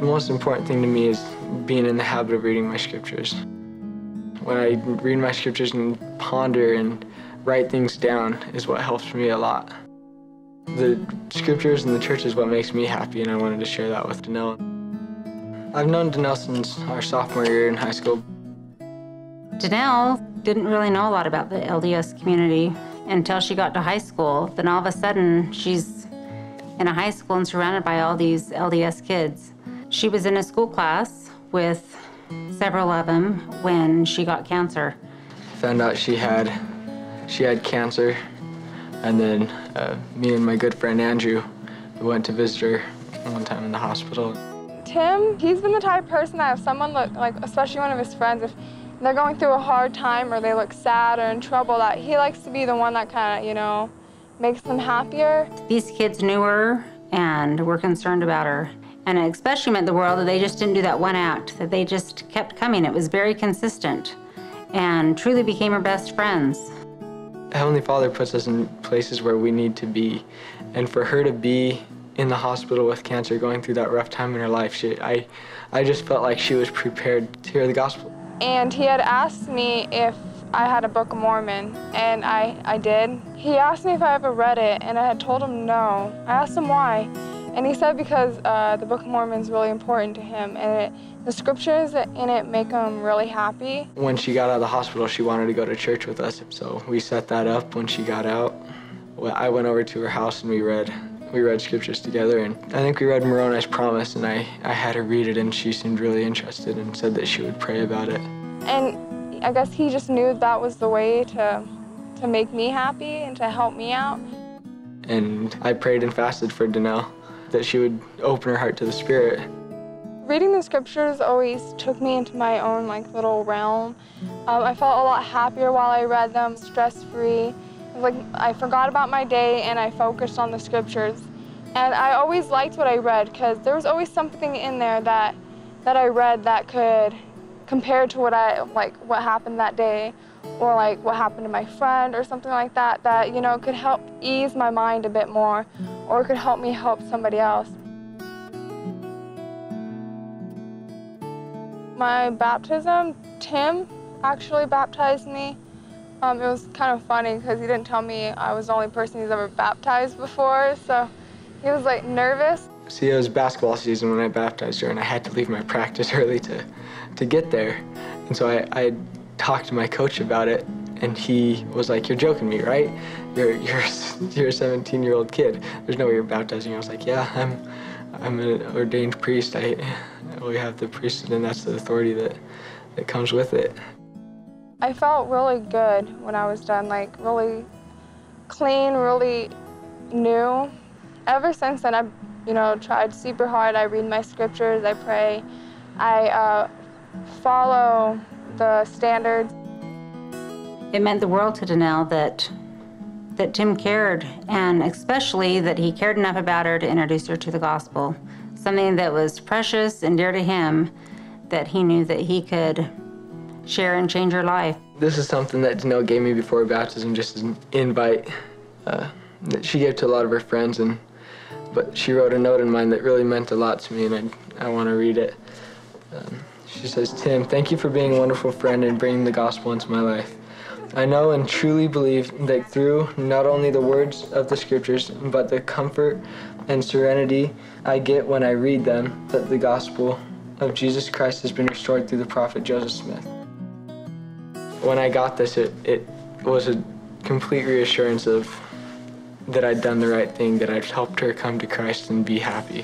The most important thing to me is being in the habit of reading my scriptures. When I read my scriptures and ponder and write things down is what helps me a lot. The scriptures and the church is what makes me happy, and I wanted to share that with Danelle. I've known Danelle since our sophomore year in high school. Danelle didn't really know a lot about the LDS community until she got to high school. Then all of a sudden, she's in a high school and surrounded by all these LDS kids. She was in a school class with several of them when she got cancer. Found out she had cancer, and then me and my good friend Andrew, we went to visit her one time in the hospital. Tim, he's been the type of person that if someone like especially one of his friends, if they're going through a hard time or they look sad or in trouble, that he likes to be the one that kind of, makes them happier. These kids knew her and were concerned about her. And it especially meant the world that they just didn't do that one act, that they just kept coming. It was very consistent and truly became her best friends. Heavenly Father puts us in places where we need to be. And for her to be in the hospital with cancer, going through that rough time in her life, I just felt like she was prepared to hear the gospel. And he had asked me if I had a Book of Mormon, and I did. He asked me if I ever read it, and I had told him no. I asked him why. And he said because the Book of Mormon is really important to him, and the scriptures in it make him really happy. When she got out of the hospital, she wanted to go to church with us, so we set that up when she got out. I went over to her house and we read scriptures together, and I think we read Moroni's Promise, and I had her read it, and she seemed really interested and said that she would pray about it. And I guess he just knew that was the way to make me happy and to help me out. And I prayed and fasted for Danelle, that she would open her heart to the Spirit. Reading the scriptures always took me into my own little realm. I felt a lot happier while I read them, stress-free. I forgot about my day and I focused on the scriptures. And I always liked what I read because there was always something in there that I read that could compare to what happened that day, or what happened to my friend or something like that, could help ease my mind a bit more, or could help me help somebody else. My baptism, Tim actually baptized me. It was kind of funny because he didn't tell me I was the only person he's ever baptized before, so he was nervous. See, it was basketball season when I baptized her, and I had to leave my practice early to get there. And so I talked to my coach about it, and he was like, "You're joking me, right? You're a 17-year-old kid. There's no way you're baptizing." I was like, "Yeah, I'm an ordained priest. We have the priesthood, and that's the authority that comes with it." I felt really good when I was done, really clean, really new. Ever since then, I've tried super hard. I read my scriptures, I pray, I follow the standards. It meant the world to Danelle that Tim cared, and especially that he cared enough about her to introduce her to the gospel, something that was precious and dear to him, that he knew that he could share and change her life. This is something that Danelle gave me before baptism, just as an invite that she gave to a lot of her friends, but she wrote a note in mine that really meant a lot to me, and I want to read it. She says, "Tim, thank you for being a wonderful friend and bringing the gospel into my life. I know and truly believe that through not only the words of the scriptures, but the comfort and serenity I get when I read them, that the gospel of Jesus Christ has been restored through the prophet Joseph Smith." When I got this, it was a complete reassurance that I'd done the right thing, that I'd helped her come to Christ and be happy.